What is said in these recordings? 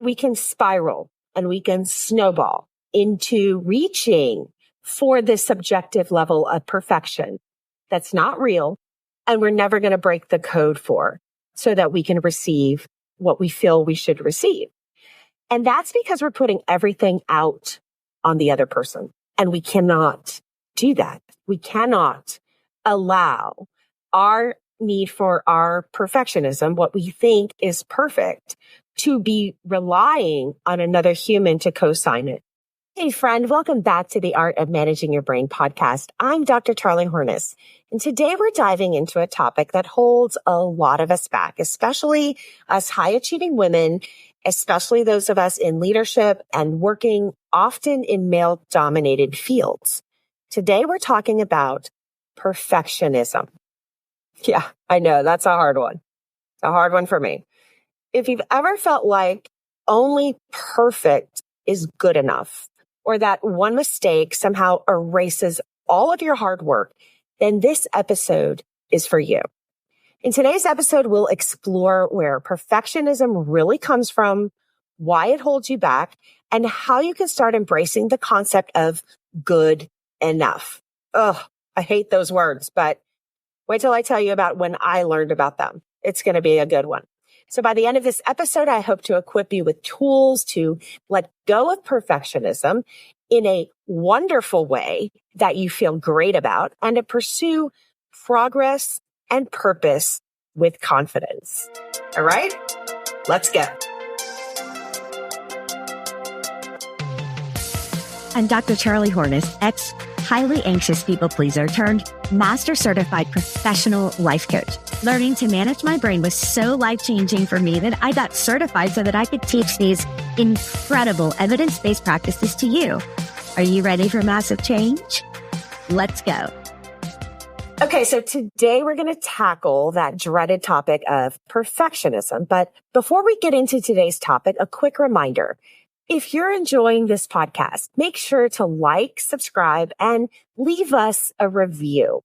we can spiral and we can snowball into reaching for this subjective level of perfection that's not real and we're never going to break the code for so that we can receive what we feel we should receive. And that's because we're putting everything out on the other person. And we cannot do that. We cannot allow our need for our perfectionism, what we think is perfect, to be relying on another human to co-sign it. Hey friend, welcome back to the Art of Managing Your Brain podcast. I'm Dr. Charlie Hornes, and today we're diving into a topic that holds a lot of us back, especially us high-achieving women, especially those of us in leadership and working often in male-dominated fields. Today we're talking about perfectionism. Yeah, I know, that's a hard one. A hard one for me. If you've ever felt like only perfect is good enough, or that one mistake somehow erases all of your hard work, then this episode is for you. In today's episode, we'll explore where perfectionism really comes from, why it holds you back, and how you can start embracing the concept of good enough. Ugh, I hate those words, but wait till I tell you about when I learned about them. It's going to be a good one. So by the end of this episode, I hope to equip you with tools to let go of perfectionism in a wonderful way that you feel great about and to pursue progress and purpose with confidence. All right, let's go. I'm Dr. Charlie Hornes, highly anxious people pleaser turned master certified professional life coach. Learning to manage my brain was so life-changing for me that I got certified so that I could teach these incredible evidence-based practices to you. Are you ready for massive change? Let's go. Okay, so today we're going to tackle that dreaded topic of perfectionism. But before we get into today's topic, a quick reminder. If you're enjoying this podcast, make sure to like, subscribe, and leave us a review.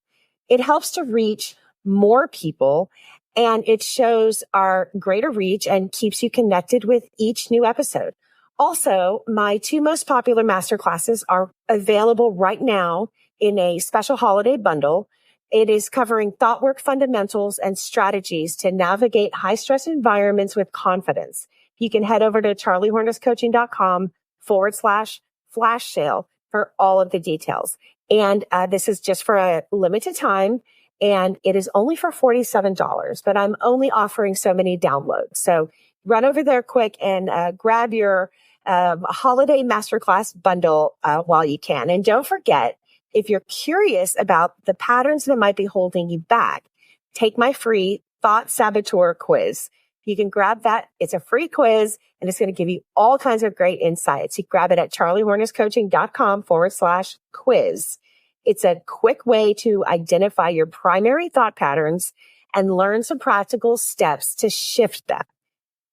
It helps to reach more people, and it shows our greater reach and keeps you connected with each new episode. Also, my two most popular masterclasses are available right now in a special holiday bundle. It is covering thought work fundamentals and strategies to navigate high-stress environments with confidence. You can head over to charliehornescoaching.com/flash sale for all of the details. And this is just for a limited time, and it is only for $47, but I'm only offering so many downloads. So run over there quick and grab your holiday masterclass bundle while you can. And don't forget, if you're curious about the patterns that might be holding you back, take my free Thought Saboteur quiz. You can grab that. It's a free quiz, and it's going to give you all kinds of great insights. You grab it at charliehornescoaching.com/quiz. It's a quick way to identify your primary thought patterns and learn some practical steps to shift them.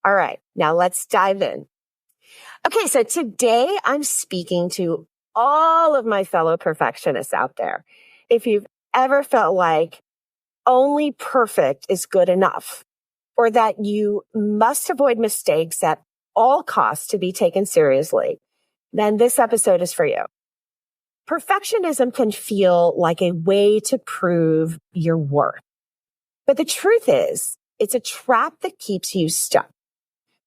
All right, now let's dive in. Okay, so today I'm speaking to all of my fellow perfectionists out there. If you've ever felt like only perfect is good enough, or that you must avoid mistakes at all costs to be taken seriously, then this episode is for you. Perfectionism can feel like a way to prove your worth. But the truth is, it's a trap that keeps you stuck.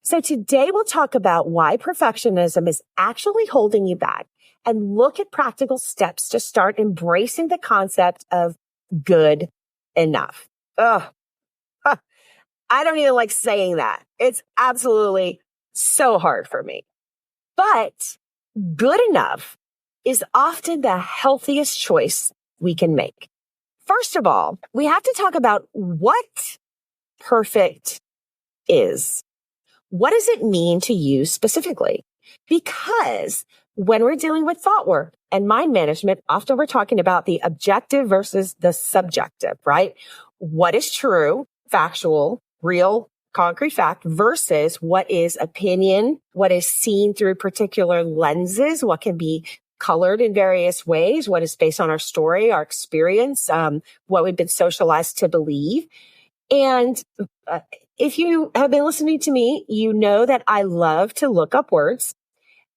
So today we'll talk about why perfectionism is actually holding you back and look at practical steps to start embracing the concept of good enough. Ugh. I don't even like saying that. It's absolutely so hard for me. But good enough is often the healthiest choice we can make. First of all, we have to talk about what perfect is. What does it mean to you specifically? Because when we're dealing with thought work and mind management, often we're talking about the objective versus the subjective, right? What is true, factual, real, concrete fact versus what is opinion, what is seen through particular lenses, what can be colored in various ways, what is based on our story, our experience, what we've been socialized to believe. And if you have been listening to me, you know that I love to look up words.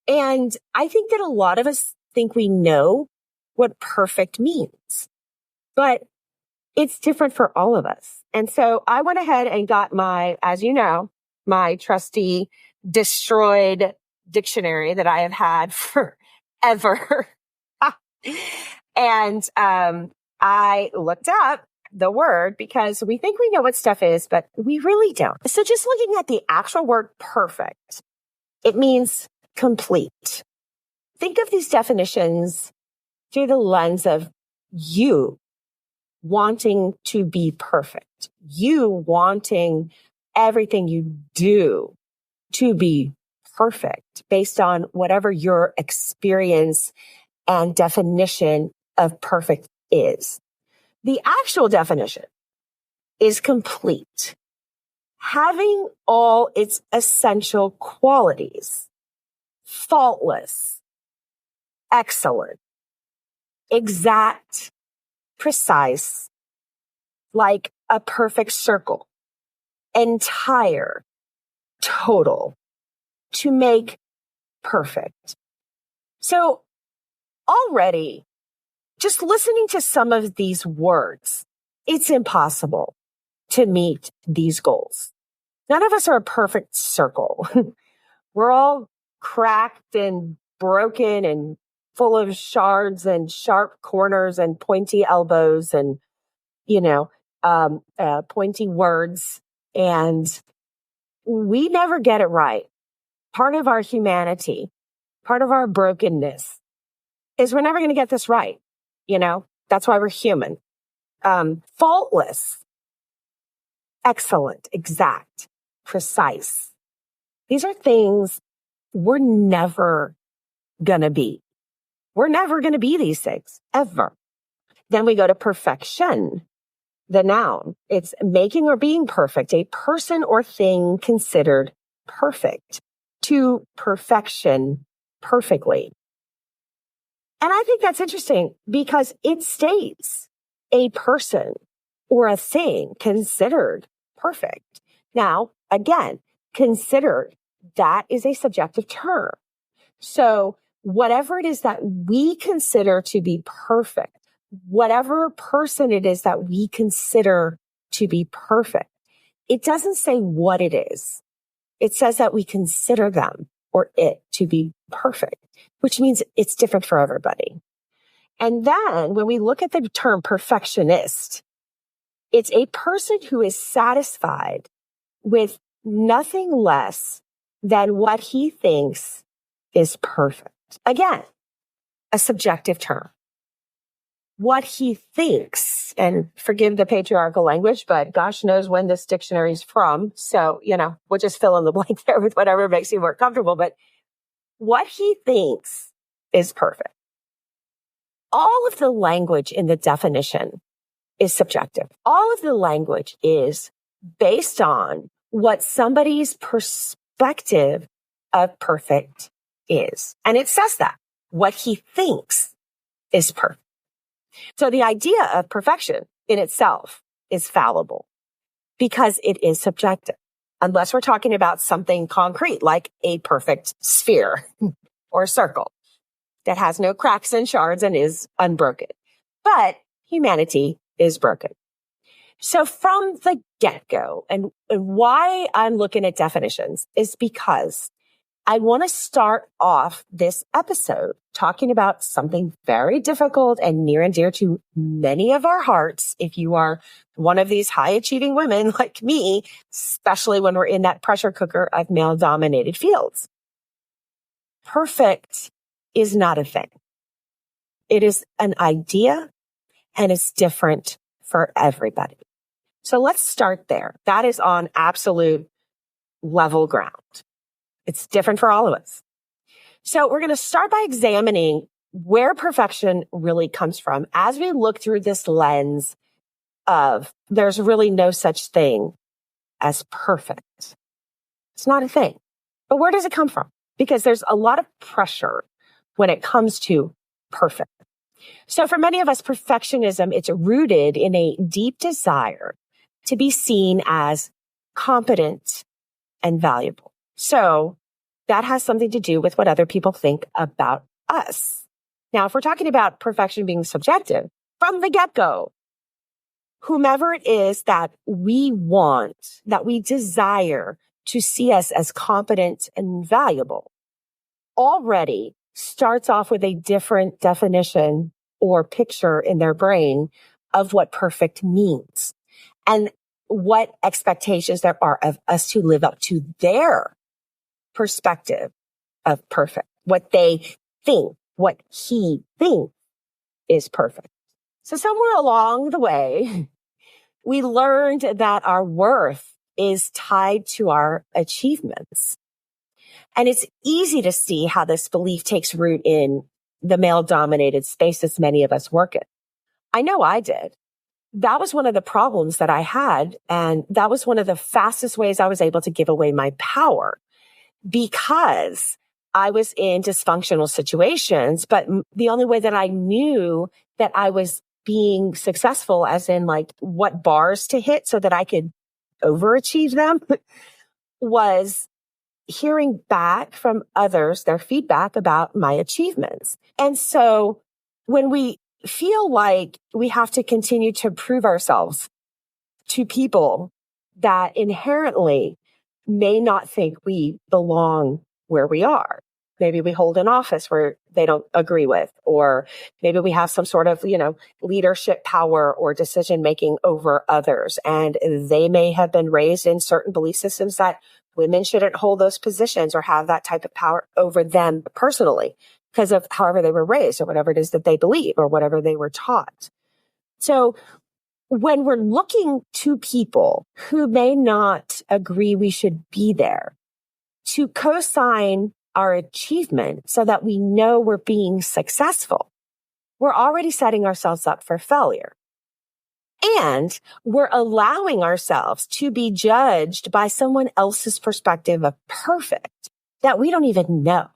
And I think that a lot of us think we know what perfect means, but it's different for all of us. And so I went ahead and got as you know, my trusty destroyed dictionary that I have had forever. And I looked up the word because we think we know what stuff is, but we really don't. So just looking at the actual word perfect, it means complete. Think of these definitions through the lens of you wanting to be perfect, you wanting everything you do to be perfect based on whatever your experience and definition of perfect is. The actual definition is complete, having all its essential qualities, faultless, excellent, exact, precise, like a perfect circle, entire, total, to make perfect. So already, just listening to some of these words, it's impossible to meet these goals. None of us are a perfect circle. We're all cracked and broken and full of shards and sharp corners and pointy elbows and, pointy words. And we never get it right. Part of our humanity, part of our brokenness is we're never going to get this right. That's why we're human. Faultless, excellent, exact, precise. These are things we're never going to be. We're never going to be these things, ever. Then we go to perfection, the noun. It's making or being perfect, a person or thing considered perfect, to perfection, perfectly. And I think that's interesting because it states a person or a thing considered perfect. Now, again, considered, that is a subjective term. So whatever it is that we consider to be perfect, whatever person it is that we consider to be perfect, it doesn't say what it is. It says that we consider them or it to be perfect, which means it's different for everybody. And then when we look at the term perfectionist, it's a person who is satisfied with nothing less than what he thinks is perfect. Again, a subjective term. What he thinks, and forgive the patriarchal language, but gosh knows when this dictionary is from. So, we'll just fill in the blank there with whatever makes you more comfortable. But what he thinks is perfect. All of the language in the definition is subjective. All of the language is based on what somebody's perspective of perfect is. And it says that what he thinks is perfect. So the idea of perfection in itself is fallible because it is subjective, unless we're talking about something concrete like a perfect sphere or circle that has no cracks and shards and is unbroken. But humanity is broken. So from the get-go, and why I'm looking at definitions is because I want to start off this episode talking about something very difficult and near and dear to many of our hearts. If you are one of these high achieving women like me, especially when we're in that pressure cooker of male dominated fields. Perfect is not a thing. It is an idea and it's different for everybody. So let's start there. That is on absolute level ground. It's different for all of us. So we're going to start by examining where perfection really comes from as we look through this lens of there's really no such thing as perfect. It's not a thing. But where does it come from? Because there's a lot of pressure when it comes to perfect. So for many of us, perfectionism, it's rooted in a deep desire to be seen as competent, and valuable. So that has something to do with what other people think about us. Now, if we're talking about perfection being subjective, from the get-go, whomever it is that we want, that we desire to see us as competent and valuable, already starts off with a different definition or picture in their brain of what perfect means and what expectations there are of us to live up to their perspective of perfect, what they think, what he thinks is perfect. So somewhere along the way, we learned that our worth is tied to our achievements. And it's easy to see how this belief takes root in the male-dominated spaces many of us work in. I know I did. That was one of the problems that I had. And that was one of the fastest ways I was able to give away my power, because I was in dysfunctional situations. But the only way that I knew that I was being successful, as in like what bars to hit so that I could overachieve them, was hearing back from others, their feedback about my achievements. And so when we feel like we have to continue to prove ourselves to people that inherently may not think we belong where we are, maybe we hold an office where they don't agree with, or maybe we have some sort of, leadership power or decision making over others. And they may have been raised in certain belief systems that women shouldn't hold those positions or have that type of power over them personally because of however they were raised or whatever it is that they believe or whatever they were taught. So when we're looking to people who may not agree we should be there to co-sign our achievement so that we know we're being successful, we're already setting ourselves up for failure. And we're allowing ourselves to be judged by someone else's perspective of perfect that we don't even know.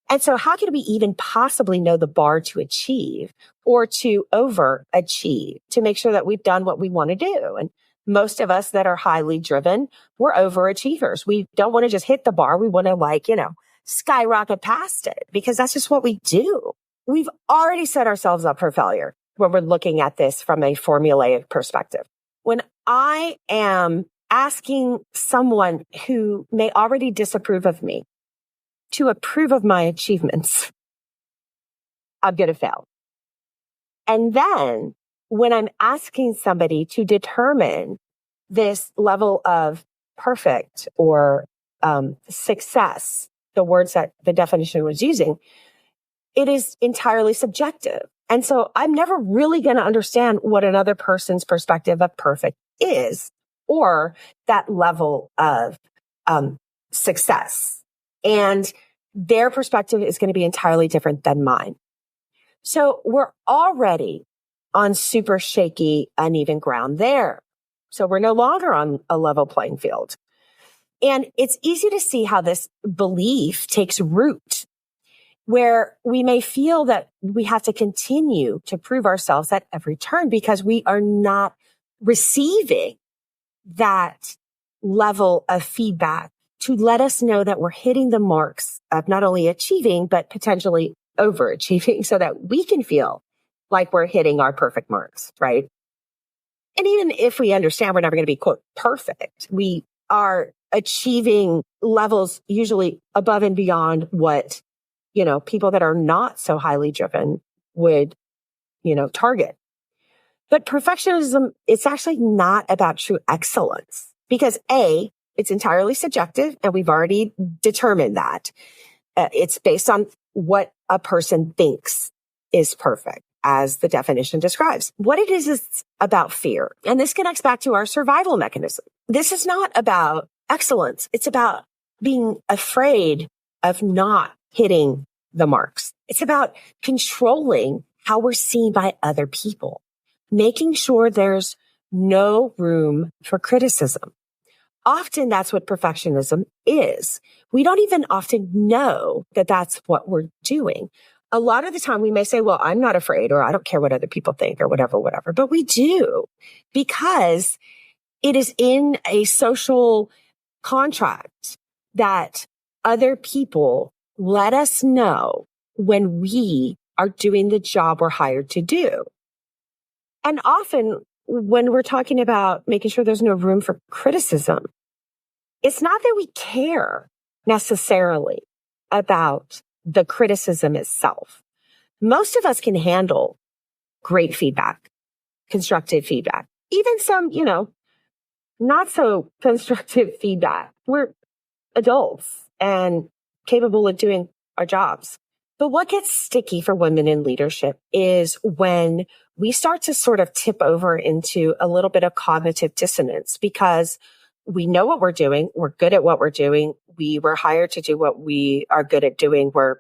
And so how can we even possibly know the bar to achieve or to overachieve to make sure that we've done what we want to do? And most of us that are highly driven, we're overachievers. We don't want to just hit the bar. We want to skyrocket past it because that's just what we do. We've already set ourselves up for failure when we're looking at this from a formulaic perspective. When I am asking someone who may already disapprove of me to approve of my achievements, I'm going to fail. And then when I'm asking somebody to determine this level of perfect or success, the words that the definition was using, it is entirely subjective. And so I'm never really going to understand what another person's perspective of perfect is or that level of success. And their perspective is going to be entirely different than mine. So we're already on super shaky, uneven ground there. So we're no longer on a level playing field. And it's easy to see how this belief takes root, where we may feel that we have to continue to prove ourselves at every turn because we are not receiving that level of feedback to let us know that we're hitting the marks of not only achieving, but potentially overachieving so that we can feel like we're hitting our perfect marks, right? And even if we understand we're never going to be, quote, perfect, we are achieving levels usually above and beyond what people that are not so highly driven would, target. But perfectionism, it's actually not about true excellence because A, it's entirely subjective and we've already determined that. It's based on what a person thinks is perfect, as the definition describes. What it is about fear. And this connects back to our survival mechanism. This is not about excellence. It's about being afraid of not hitting the marks. It's about controlling how we're seen by other people, making sure there's no room for criticism. Often that's what perfectionism is. We don't even often know that that's what we're doing. A lot of the time we may say, well, I'm not afraid, or I don't care what other people think or whatever, but we do because It is in a social contract that other people let us know when we are doing the job we're hired to do. And often when we're talking about making sure there's no room for criticism, it's not that we care necessarily about the criticism itself. Most of us can handle great feedback, constructive feedback, even some, not so constructive feedback. We're adults and capable of doing our jobs. But what gets sticky for women in leadership is when we start to sort of tip over into a little bit of cognitive dissonance because we know what we're doing. We're good at what we're doing. We were hired to do what we are good at doing. We're,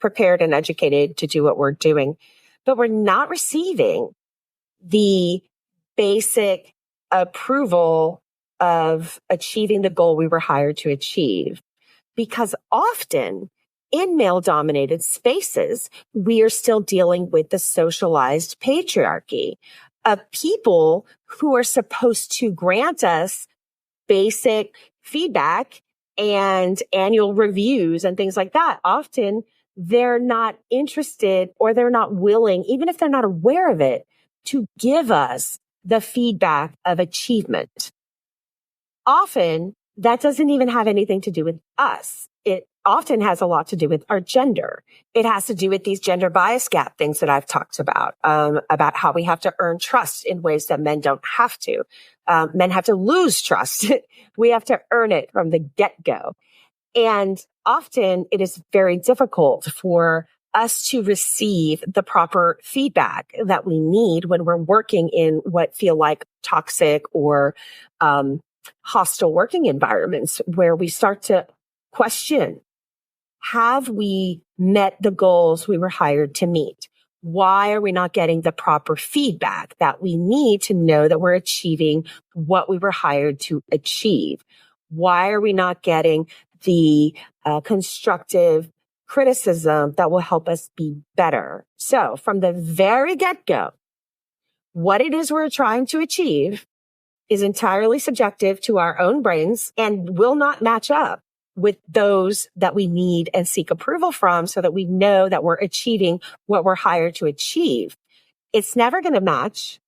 prepared and educated to do what we're doing, but we're not receiving the basic approval of achieving the goal we were hired to achieve. Because often in male-dominated spaces, we are still dealing with the socialized patriarchy of people who are supposed to grant us basic feedback and annual reviews and things like that. Often they're not interested or they're not willing, even if they're not aware of it, to give us the feedback of achievement. Often that doesn't even have anything to do with us. It often has a lot to do with our gender. It has to do with these gender bias gap things that I've talked about how we have to earn trust in ways that men don't have to. Men have to lose trust. We have to earn it from the get-go. And often it is very difficult for us to receive the proper feedback that we need when we're working in what feel like toxic or hostile working environments where we start to question, have we met the goals we were hired to meet? Why are we not getting the proper feedback that we need to know that we're achieving what we were hired to achieve? Why are we not getting the constructive criticism that will help us be better? So from the very get-go, what it is we're trying to achieve is entirely subjective to our own brains and will not match up with those that we need and seek approval from so that we know that we're achieving what we're hired to achieve. It's never going to match.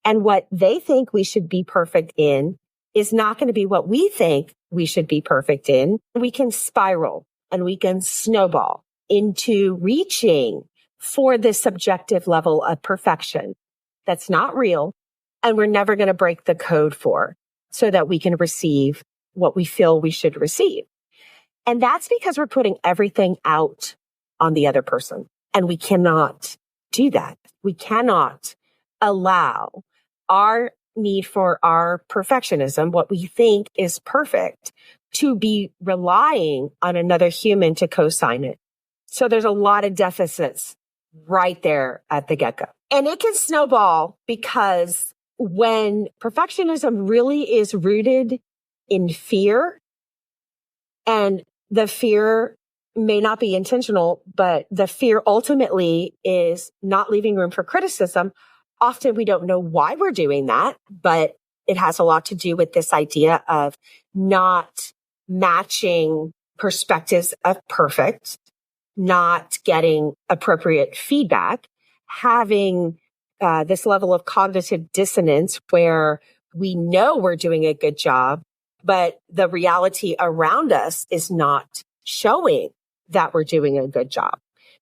And what they think we should be perfect in is not going to be what we think we should be perfect in. We can spiral and we can snowball into reaching for this subjective level of perfection that's not real and we're never going to break the code for so that we can receive what we feel we should receive. And that's because we're putting everything out on the other person. And we cannot do that. We cannot allow our need for our perfectionism, what we think is perfect, to be relying on another human to co-sign it. So there's a lot of deficits right there at the get-go. And it can snowball because when perfectionism really is rooted in fear, and the fear may not be intentional, but the fear ultimately is not leaving room for criticism. Often we don't know why we're doing that, but it has a lot to do with this idea of not matching perspectives of perfect, not getting appropriate feedback, having this level of cognitive dissonance where we know we're doing a good job, but the reality around us is not showing that we're doing a good job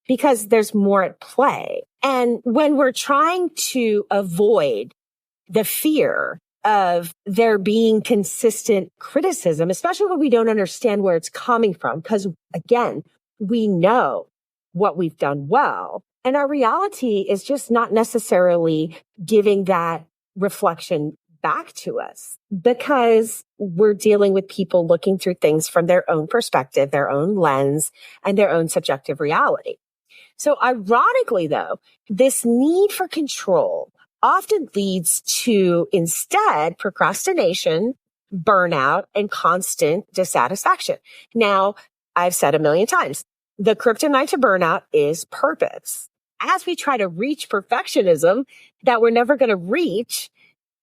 because there's more at play. And when we're trying to avoid the fear of there being consistent criticism, especially when we don't understand where it's coming from, because again, we know what we've done well. And our reality is just not necessarily giving that reflection back to us because we're dealing with people looking through things from their own perspective, their own lens, and their own subjective reality. So ironically, though, this need for control often leads to instead procrastination, burnout, and constant dissatisfaction. Now, I've said a million times, the kryptonite to burnout is purpose. As we try to reach perfectionism that we're never going to reach,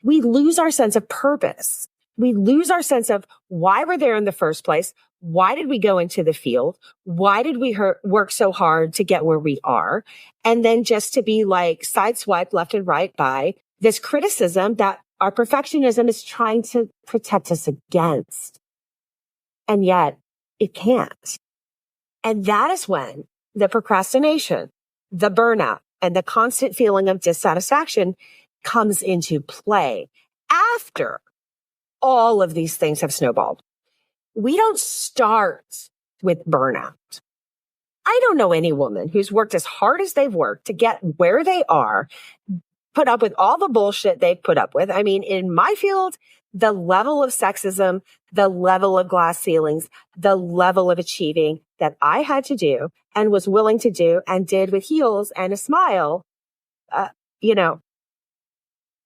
we lose our sense of purpose. We lose our sense of why we're there in the first place. Why did we go into the field? Why did we work so hard to get where we are? And then just to be like sideswiped left and right by this criticism that our perfectionism is trying to protect us against. And yet it can't. And that is when the procrastination, the burnout, and the constant feeling of dissatisfaction comes into play after all of these things have snowballed. We don't start with burnout. I don't know any woman who's worked as hard as they've worked to get where they are, put up with all the bullshit they've put up with. I mean, in my field, the level of sexism, the level of glass ceilings, the level of achieving that I had to do and was willing to do and did with heels and a smile, I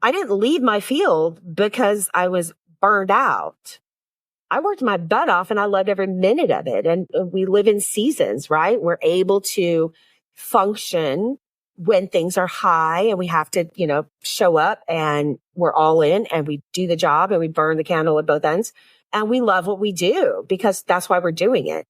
didn't leave my field because I was burned out. I worked my butt off and I loved every minute of it. And we live in seasons, right? We're able to function when things are high and we have to, show up and we're all in and we do the job and we burn the candle at both ends. And we love what we do because that's why we're doing it.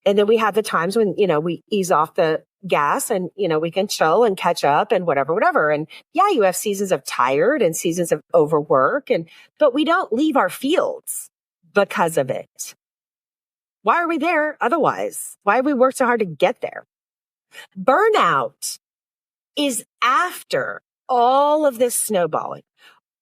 And then we have the times when, we ease off the gas and, we can chill and catch up and whatever. And yeah, you have seasons of tired and seasons of overwork but we don't leave our fields because of it. Why are we there otherwise? Why have we worked so hard to get there? Burnout is after all of this snowballing,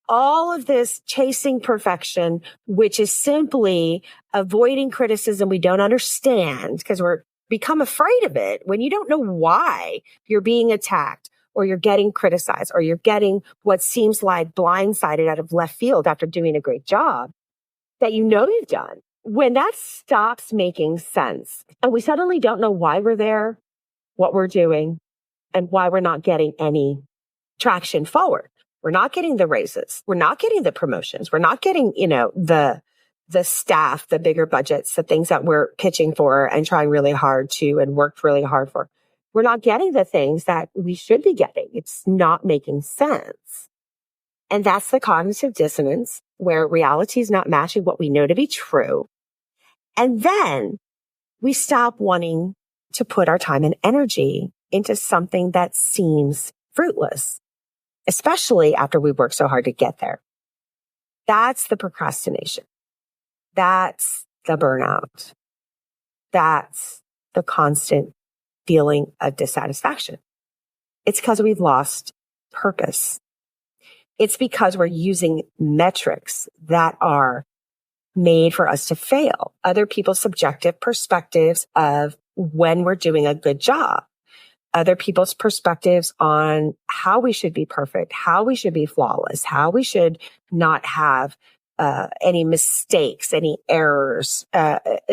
all of this chasing perfection, which is simply avoiding criticism we don't understand because we're become afraid of it when you don't know why you're being attacked or you're getting criticized or you're getting what seems like blindsided out of left field after doing a great job that you've done. When that stops making sense and we suddenly don't know why we're there, what we're doing, and why we're not getting any traction forward. We're not getting the raises. We're not getting the promotions. We're not getting, the staff, the bigger budgets, the things that we're pitching for and trying really hard to and worked really hard for. We're not getting the things that we should be getting. It's not making sense. And that's the cognitive dissonance where reality is not matching what we know to be true. And then we stop wanting to put our time and energy into something that seems fruitless, especially after we work so hard to get there. That's the procrastination. That's the burnout. That's the constant feeling of dissatisfaction. It's because we've lost purpose. It's because we're using metrics that are made for us to fail. Other people's subjective perspectives of when we're doing a good job. Other people's perspectives on how we should be perfect, how we should be flawless, how we should not have any mistakes, any errors,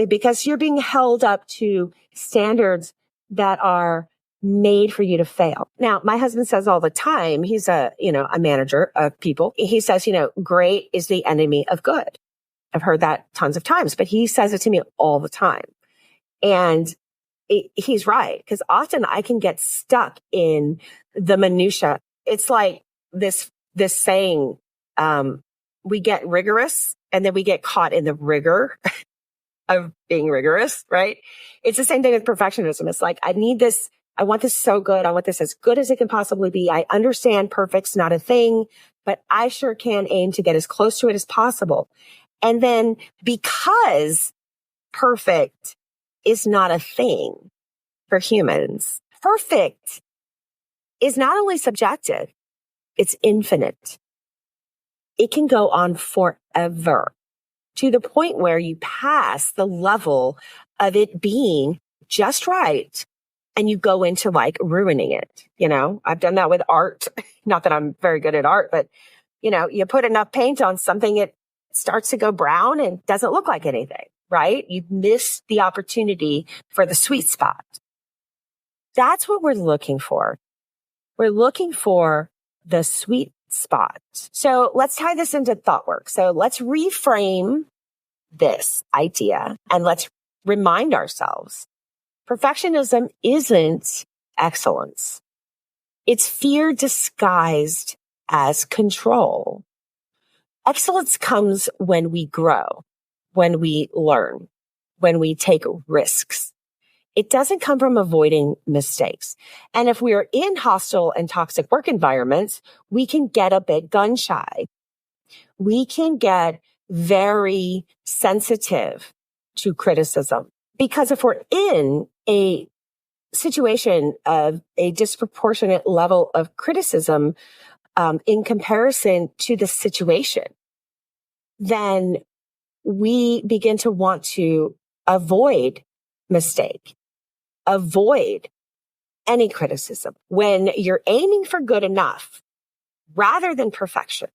because you're being held up to standards that are made for you to fail. Now, my husband says all the time, he's a manager of people. He says, great is the enemy of good. I've heard that tons of times, but he says it to me all the time. And he's right, because often I can get stuck in the minutia. It's like this saying, we get rigorous and then we get caught in the rigor of being rigorous, right? It's the same thing with perfectionism. It's like, I need this. I want this so good. I want this as good as it can possibly be. I understand perfect's not a thing, but I sure can aim to get as close to it as possible. And then because perfect is not a thing for humans, perfect is not only subjective, it's infinite. It can go on forever to the point where you pass the level of it being just right and you go into like ruining it. I've done that with art. Not that I'm very good at art, but you put enough paint on something, it starts to go brown and doesn't look like anything, right? You've missed the opportunity for the sweet spot. That's what we're looking for. We're looking for the sweet spot. So let's tie this into thought work. So let's reframe this idea and let's remind ourselves perfectionism isn't excellence. It's fear disguised as control. Excellence comes when we grow, when we learn, when we take risks. It doesn't come from avoiding mistakes. And if we are in hostile and toxic work environments, we can get a bit gun shy. We can get very sensitive to criticism, because if we're in a situation of a disproportionate level of criticism in comparison to the situation, then we begin to want to avoid mistake, avoid any criticism. When you're aiming for good enough rather than perfection,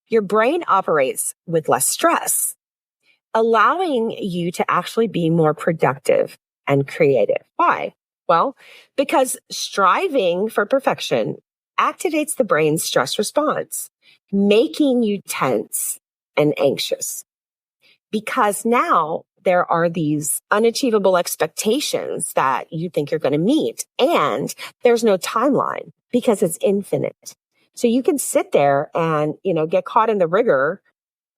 your brain operates with less stress, allowing you to actually be more productive and creative. Why? Well, because striving for perfection activates the brain's stress response, making you tense and anxious. Because now there are these unachievable expectations that you think you're going to meet, and there's no timeline because it's infinite. So you can sit there and, get caught in the rigor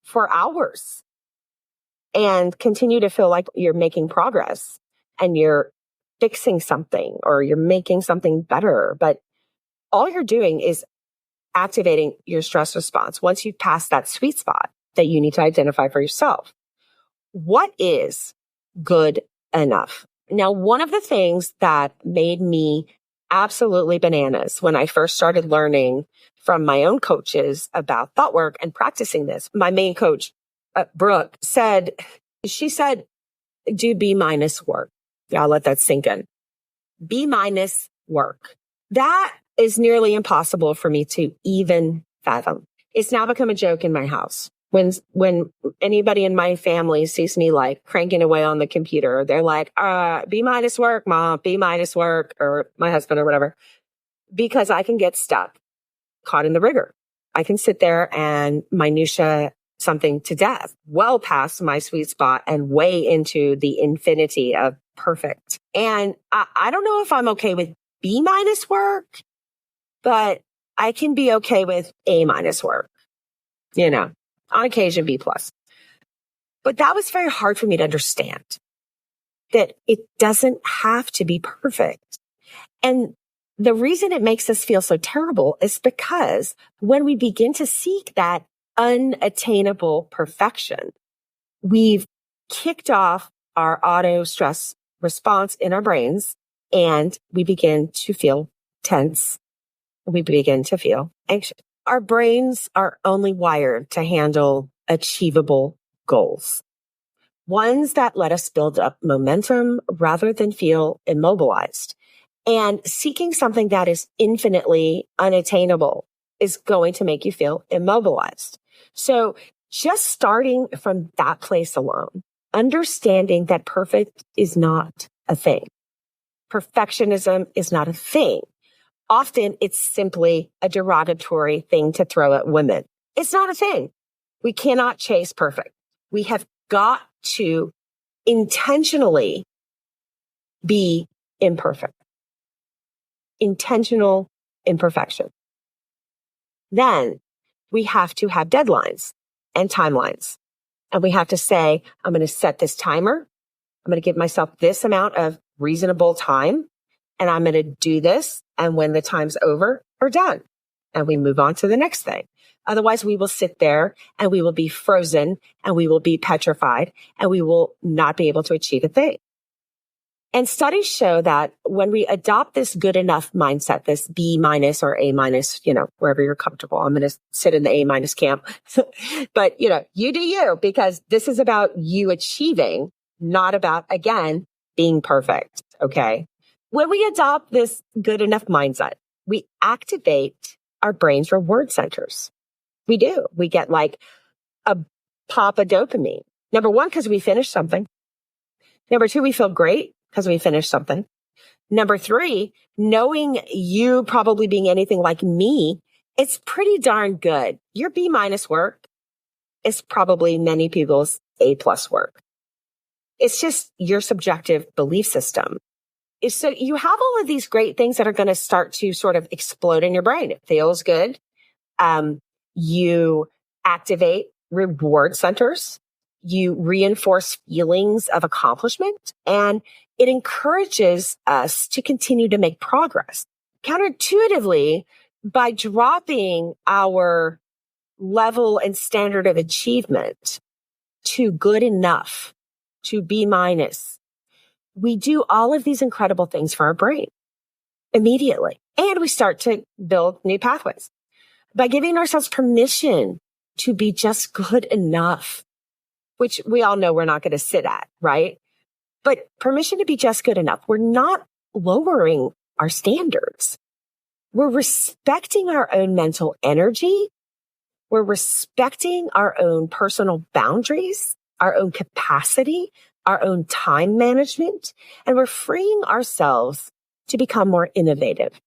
for hours and continue to feel like you're making progress and you're fixing something or you're making something better. But all you're doing is activating your stress response once you've passed that sweet spot that you need to identify for yourself. What is good enough? Now, one of the things that made me absolutely bananas when I first started learning from my own coaches about thought work and practicing this, my main coach, Brooke, she said, do B- work. Yeah, I'll let that sink in. B- work. That is nearly impossible for me to even fathom. It's now become a joke in my house. When anybody in my family sees me like cranking away on the computer, they're like, B- work, mom, B- work, or my husband or whatever, because I can get stuck, caught in the rigor. I can sit there and minutia something to death, well past my sweet spot and way into the infinity of perfect. And I don't know if I'm okay with B- work, but I can be okay with A- work, on occasion B+. But that was very hard for me to understand, that it doesn't have to be perfect. And the reason it makes us feel so terrible is because when we begin to seek that unattainable perfection, we've kicked off our auto stress response in our brains and we begin to feel tense. We begin to feel anxious. Our brains are only wired to handle achievable goals, ones that let us build up momentum rather than feel immobilized. And seeking something that is infinitely unattainable is going to make you feel immobilized. So just starting from that place alone, understanding that perfect is not a thing. Perfectionism is not a thing. Often it's simply a derogatory thing to throw at women. It's not a thing. We cannot chase perfect. We have got to intentionally be imperfect. Intentional imperfection. Then we have to have deadlines and timelines. And we have to say, I'm going to set this timer. I'm going to give myself this amount of reasonable time. And I'm going to do this. And when the time's over, we're done. And we move on to the next thing. Otherwise, we will sit there and we will be frozen and we will be petrified and we will not be able to achieve a thing. And studies show that when we adopt this good enough mindset, this B- or A-, wherever you're comfortable, I'm going to sit in the A- camp, but you do you, because this is about you achieving, not about, again, being perfect. Okay. When we adopt this good enough mindset, we activate our brain's reward centers. We do. We get like a pop of dopamine. Number one, because we finished something. Number two, we feel great because we finished something. Number three, knowing you probably being anything like me, it's pretty darn good. Your B- work is probably many people's A+ work. It's just your subjective belief system. So you have all of these great things that are going to start to sort of explode in your brain. It feels good. You activate reward centers. You reinforce feelings of accomplishment, and it encourages us to continue to make progress. Counterintuitively, by dropping our level and standard of achievement to good enough, to B minus, we do all of these incredible things for our brain immediately. And we start to build new pathways by giving ourselves permission to be just good enough, which we all know we're not going to sit at, right? But permission to be just good enough. We're not lowering our standards. We're respecting our own mental energy. We're respecting our own personal boundaries, our own capacity, our own time management, and we're freeing ourselves to become more innovative.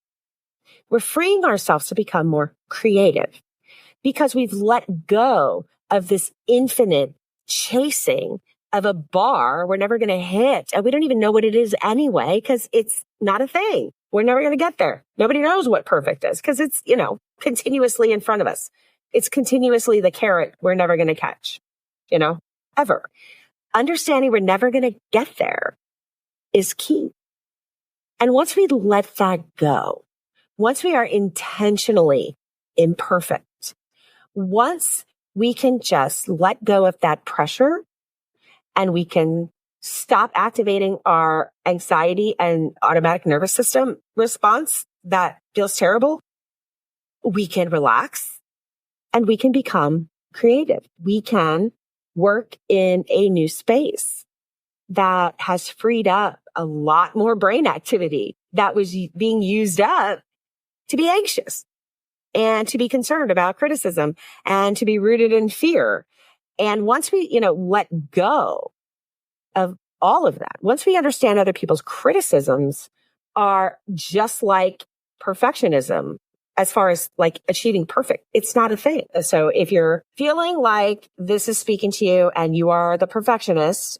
We're freeing ourselves to become more creative because we've let go of this infinite chasing of a bar we're never going to hit. And we don't even know what it is anyway, because it's not a thing. We're never going to get there. Nobody knows what perfect is because it's, continuously in front of us. It's continuously the carrot we're never going to catch, ever. Understanding we're never going to get there is key. And once we let that go, once we are intentionally imperfect, once we can just let go of that pressure and we can stop activating our anxiety and automatic nervous system response that feels terrible, we can relax and we can become creative. We can work in a new space that has freed up a lot more brain activity that was being used up to be anxious and to be concerned about criticism and to be rooted in fear. And once we, let go of all of that, once we understand other people's criticisms are just like perfectionism, as far as like achieving perfect, it's not a thing. So if you're feeling like this is speaking to you and you are the perfectionist,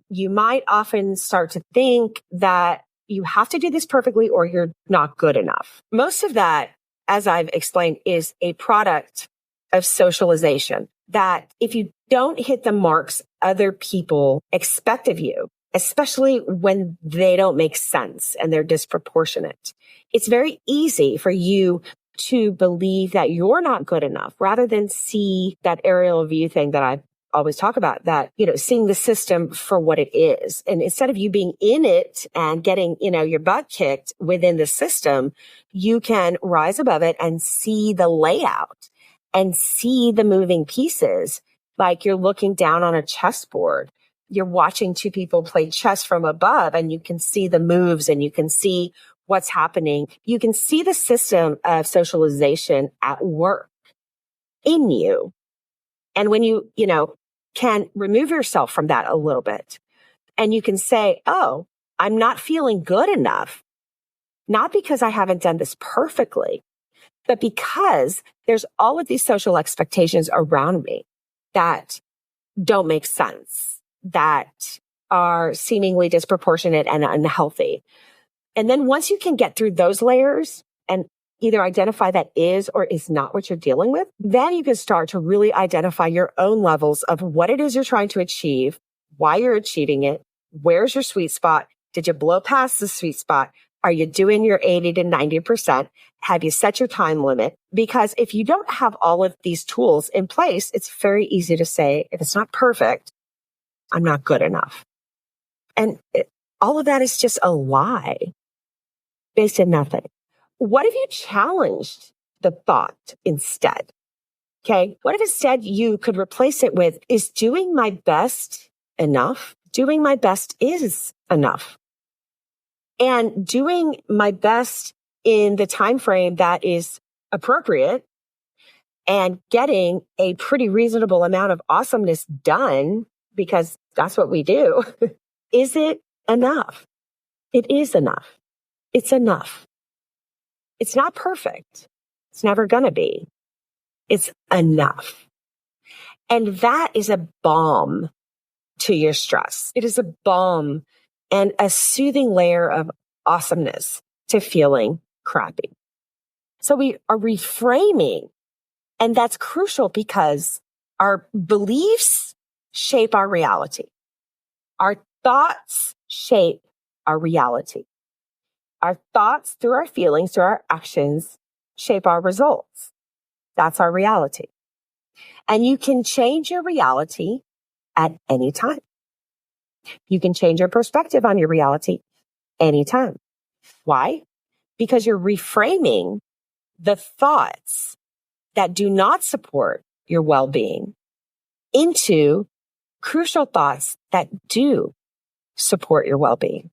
you might often start to think that you have to do this perfectly or you're not good enough. Most of that, as I've explained, is a product of socialization, that if you don't hit the marks other people expect of you, especially when they don't make sense and they're disproportionate, it's very easy for you to believe that you're not good enough rather than see that aerial view thing that I always talk about, that, seeing the system for what it is. And instead of you being in it and getting, your butt kicked within the system, you can rise above it and see the layout and see the moving pieces. Like you're looking down on a chessboard. You're watching two people play chess from above and you can see the moves and you can see what's happening. You can see the system of socialization at work in you. And when you, can remove yourself from that a little bit and you can say, oh, I'm not feeling good enough, not because I haven't done this perfectly, but because there's all of these social expectations around me that don't make sense, that are seemingly disproportionate and unhealthy. And then once you can get through those layers and either identify that is or is not what you're dealing with, then you can start to really identify your own levels of what it is you're trying to achieve, why you're achieving it, where's your sweet spot, did you blow past the sweet spot, are you doing your 80 to 90%, have you set your time limit? Because if you don't have all of these tools in place, it's very easy to say, if it's not perfect, I'm not good enough. And all of that is just a lie based in nothing. What if you challenged the thought instead? Okay. What if instead you could replace it with, is doing my best enough? Doing my best is enough. And doing my best in the time frame that is appropriate and getting a pretty reasonable amount of awesomeness done, because that's what we do. Is it enough? It is enough. It's enough. It's not perfect. It's never going to be. It's enough. And that is a balm to your stress. It is a balm and a soothing layer of awesomeness to feeling crappy. So we are reframing. And that's crucial because Our beliefs shape our reality. Our thoughts shape our reality. Our thoughts through our feelings, through our actions, shape our results. That's our reality. And you can change your reality at any time. You can change your perspective on your reality anytime. Why? Because you're reframing the thoughts that do not support your well-being into crucial thoughts that do support your well-being.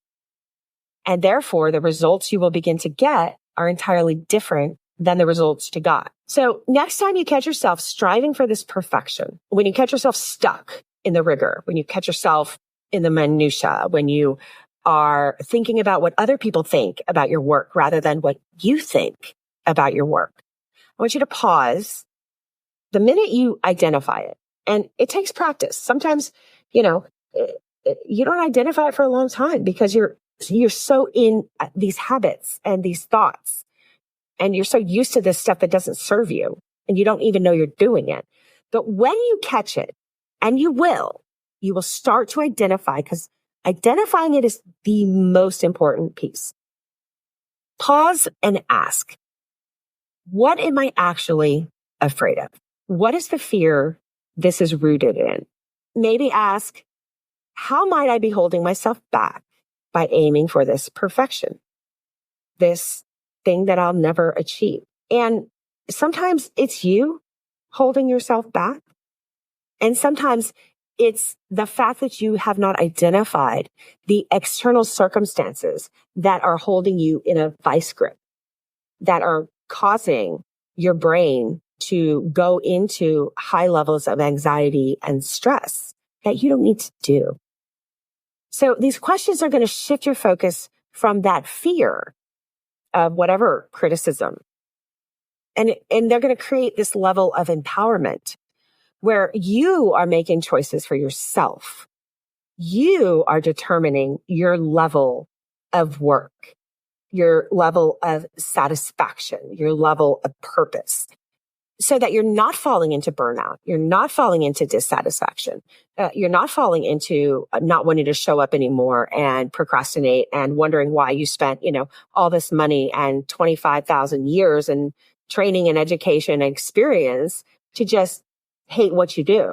And therefore, the results you will begin to get are entirely different than the results you got. So next time you catch yourself striving for this perfection, when you catch yourself stuck in the rigor, when you catch yourself in the minutia, when you are thinking about what other people think about your work rather than what you think about your work, I want you to pause the minute you identify it. And it takes practice. Sometimes, you don't identify it for a long time because you're so in these habits and these thoughts, and you're so used to this stuff that doesn't serve you, and you don't even know you're doing it. But when you catch it, and you will start to identify, because identifying it is the most important piece. Pause and ask, what am I actually afraid of? What is the fear this is rooted in? Maybe ask, how might I be holding myself back by aiming for this perfection, this thing that I'll never achieve? And sometimes it's you holding yourself back. And sometimes it's the fact that you have not identified the external circumstances that are holding you in a vice grip, that are causing your brain to go into high levels of anxiety and stress that you don't need to do. So these questions are going to shift your focus from that fear of whatever criticism. And they're going to create this level of empowerment where you are making choices for yourself. You are determining your level of work, your level of satisfaction, your level of purpose, so that you're not falling into burnout. You're not falling into dissatisfaction. You're not falling into not wanting to show up anymore and procrastinate and wondering why you spent, all this money and 25,000 years in training and education and experience to just hate what you do.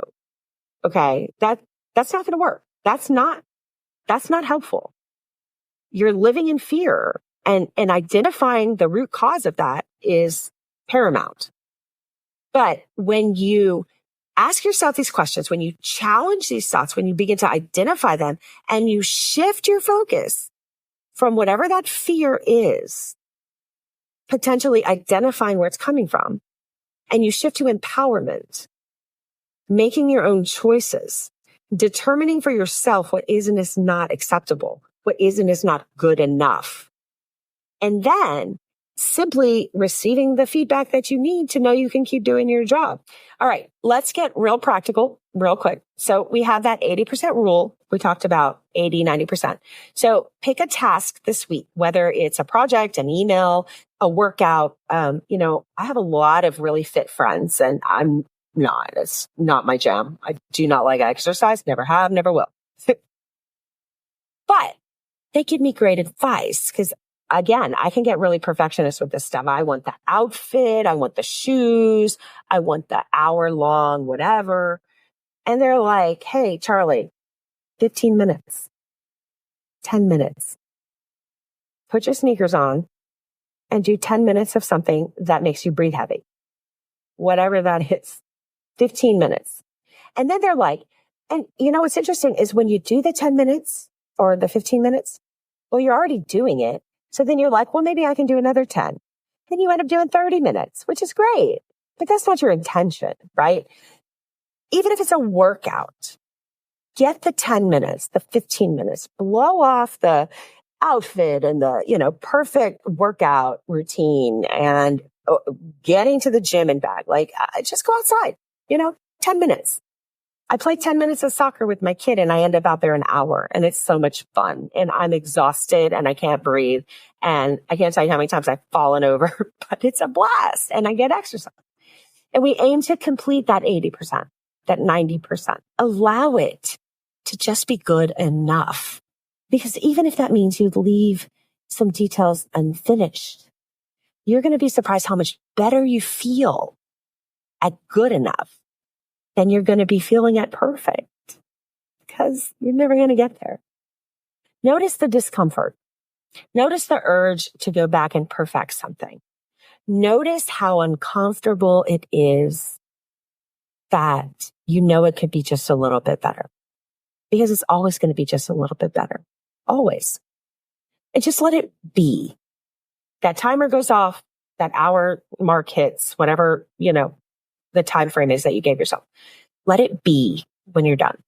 Okay. That's not going to work. That's not helpful. You're living in fear, and identifying the root cause of that is paramount. But when you ask yourself these questions, when you challenge these thoughts, when you begin to identify them and you shift your focus from whatever that fear is, potentially identifying where it's coming from, and you shift to empowerment, making your own choices, determining for yourself what is and is not acceptable, what is and is not good enough, and then simply receiving the feedback that you need to know you can keep doing your job. All right, let's get real practical real quick. So we have that 80% rule. We talked about 80, 90%. So pick a task this week, whether it's a project, an email, a workout. I have a lot of really fit friends, and it's not my jam. I do not like exercise, never have, never will. But they give me great advice because, again, I can get really perfectionist with this stuff. I want the outfit. I want the shoes. I want the hour-long whatever. And they're like, hey, Charlie, 15 minutes, 10 minutes. Put your sneakers on and do 10 minutes of something that makes you breathe heavy. Whatever that is, 15 minutes. And then they're like, and what's interesting is when you do the 10 minutes or the 15 minutes, well, you're already doing it. So then you're like, well, maybe I can do another 10. Then you end up doing 30 minutes, which is great. But that's not your intention, right? Even if it's a workout, get the 10 minutes, the 15 minutes, blow off the outfit and the, perfect workout routine and getting to the gym and back. Like, just go outside, 10 minutes. I play 10 minutes of soccer with my kid and I end up out there an hour, and it's so much fun, and I'm exhausted and I can't breathe. And I can't tell you how many times I've fallen over, but it's a blast and I get exercise. And we aim to complete that 80%. that 90%. Allow it to just be good enough. Because even if that means you leave some details unfinished, you're going to be surprised how much better you feel at good enough than you're going to be feeling at perfect, because you're never going to get there. Notice the discomfort. Notice the urge to go back and perfect something. Notice how uncomfortable it is that you know it could be just a little bit better, because it's always going to be just a little bit better. Always. And just let it be. That timer goes off, that hour mark hits, whatever, the time frame is that you gave yourself. Let it be when you're done.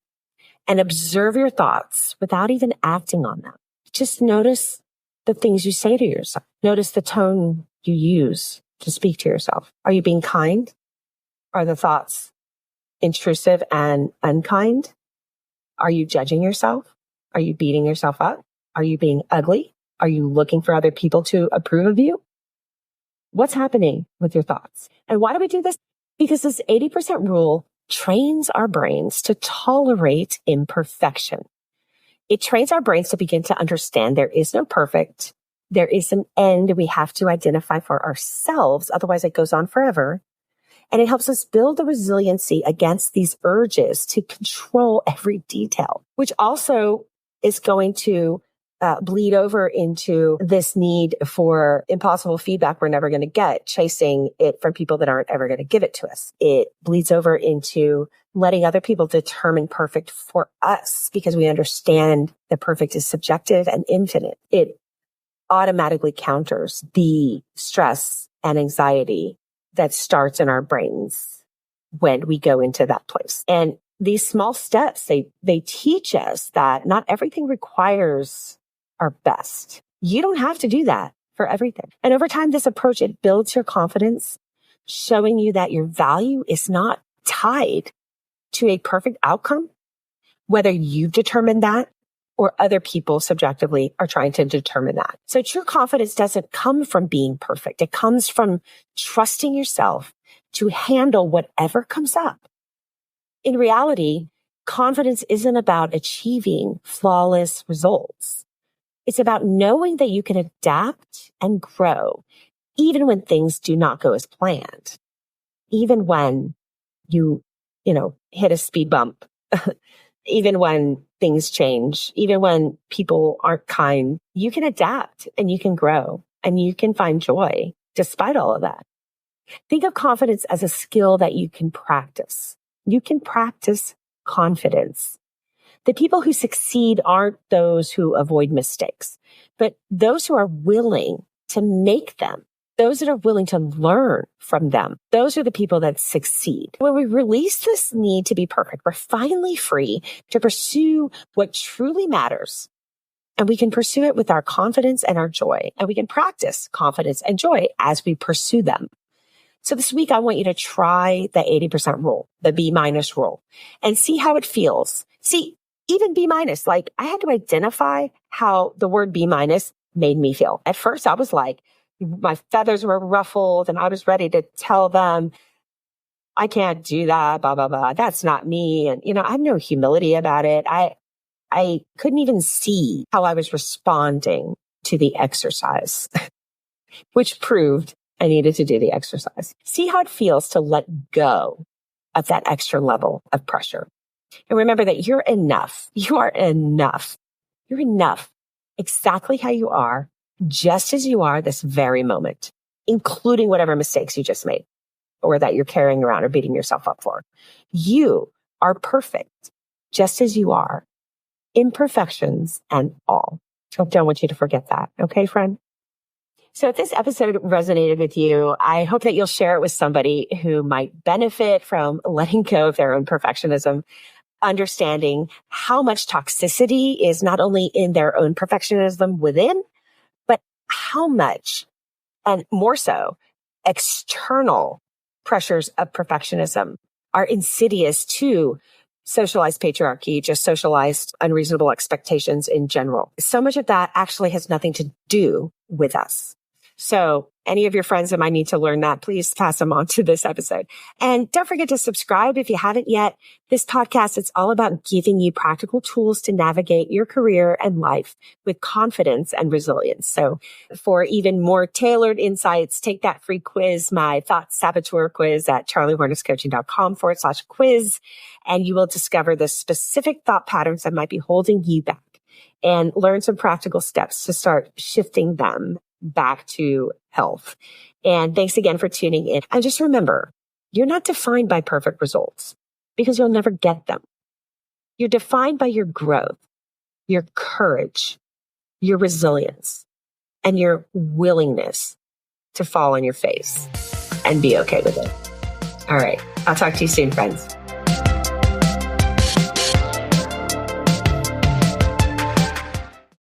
And observe your thoughts without even acting on them. Just notice the things you say to yourself. Notice the tone you use to speak to yourself. Are you being kind? Are the thoughts intrusive and unkind? Are you judging yourself? Are you beating yourself up? Are you being ugly? Are you looking for other people to approve of you? What's happening with your thoughts? And why do we do this? Because this 80% rule trains our brains to tolerate imperfection. It trains our brains to begin to understand there is no perfect. There is an end we have to identify for ourselves. Otherwise, it goes on forever. And it helps us build the resiliency against these urges to control every detail, which also is going to bleed over into this need for impossible feedback we're never going to get, chasing it from people that aren't ever going to give it to us. It bleeds over into letting other people determine perfect for us, because we understand that perfect is subjective and infinite. It automatically counters the stress and anxiety that starts in our brains when we go into that place. And these small steps, they teach us that not everything requires our best. You don't have to do that for everything. And over time, this approach, it builds your confidence, showing you that your value is not tied to a perfect outcome, whether you've determined that or other people subjectively are trying to determine that. So true confidence doesn't come from being perfect. It comes from trusting yourself to handle whatever comes up. In reality, confidence isn't about achieving flawless results. It's about knowing that you can adapt and grow, even when things do not go as planned. Even when you hit a speed bump, even when things change, even when people aren't kind, you can adapt and you can grow and you can find joy despite all of that. Think of confidence as a skill that you can practice. You can practice confidence. The people who succeed aren't those who avoid mistakes, but those who are willing to make them, those that are willing to learn from them. Those are the people that succeed. When we release this need to be perfect, we're finally free to pursue what truly matters. And we can pursue it with our confidence and our joy. And we can practice confidence and joy as we pursue them. So this week, I want you to try the 80% rule, the B- rule, and see how it feels. See, even B-, like I had to identify how the word B- made me feel. At first, I was like, my feathers were ruffled and I was ready to tell them, I can't do that, blah, blah, blah. That's not me. And, I have no humility about it. I couldn't even see how I was responding to the exercise, which proved I needed to do the exercise. See how it feels to let go of that extra level of pressure. And remember that you're enough. You are enough. You're enough exactly how you are, just as you are this very moment, including whatever mistakes you just made or that you're carrying around or beating yourself up for. You are perfect, just as you are, imperfections and all. I don't want you to forget that. Okay, friend? So if this episode resonated with you, I hope that you'll share it with somebody who might benefit from letting go of their own perfectionism, understanding how much toxicity is not only in their own perfectionism within, but how much, and more so, external pressures of perfectionism are insidious to socialized patriarchy, just socialized unreasonable expectations in general. So much of that actually has nothing to do with us. So any of your friends that might need to learn that, please pass them on to this episode. And don't forget to subscribe if you haven't yet. This podcast, it's all about giving you practical tools to navigate your career and life with confidence and resilience. So for even more tailored insights, take that free quiz, my Thoughts Saboteur quiz at charliehornesscoaching.com/quiz. And you will discover the specific thought patterns that might be holding you back and learn some practical steps to start shifting them back to health. And thanks again for tuning in. And just remember, you're not defined by perfect results because you'll never get them. You're defined by your growth, your courage, your resilience, and your willingness to fall on your face and be okay with it. All right. I'll talk to you soon, friends.